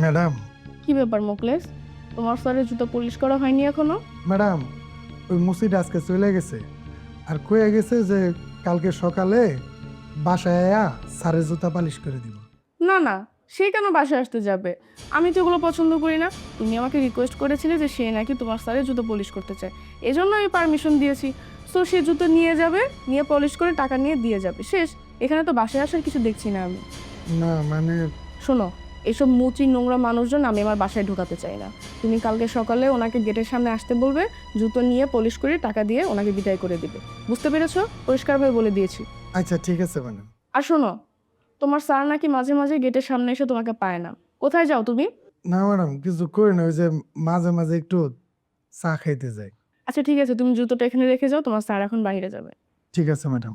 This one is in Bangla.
ম্যাডাম কি ব্যাপার মোকলেস, তোমার স্যারের জুতো পলিশ করা হয়নি এখনো? ম্যাডাম ওই মুসিটা আজকে চলে গেছে আর কয়ে গেছে যে কালকে সকালে বাসায় আয়া স্যারের জুতা পালিশ করে দিব। না না, সে কেন বাসায় আসতে যাবে? আমি তো এগুলো পছন্দ করি না। তুমি আমাকে রিকোয়েস্ট করেছিলে যে সে নাকি তোমার স্যারের জুতো পলিশ করতে চায়, এজন্য আমি পারমিশন দিয়েছি। সো সে জুতো নিয়ে যাবে, নিয়ে পলিশ করে টাকা নিয়ে দিয়ে যাবে, শেষ। এখানে তো বাসায় আসার কিছু দেখছি না আমি। না মানে শোনো, এসব মুচি নোংরা মানুষজন আমি আমার বাসায় ঢোকাতে চাই না। তুমি কালকে সকালে ওনাকে গেটের সামনে আসতে বলবে, জুতো নিয়ে পলিশ করে টাকা দিয়ে ওনাকে বিদায় করে দিবে। বুঝতে পেরেছো? পরিষ্কারভাবে বলে দিয়েছি। আচ্ছা ঠিক আছে ম্যাডাম। আর শোনো, তোমার স্যার নাকি মাঝে মাঝে গেটের সামনে এসে তোমাকে পায় না। কোথায় যাও তুমি? না ম্যাডাম কিছু করি না, ওই যে মাঝে মাঝে একটু চা খাইতে যাই। আচ্ছা ঠিক আছে, তুমি জুতোটা এখানে রেখে যাও, তোমার স্যার এখন বাইরে যাবে। ঠিক আছে ম্যাডাম।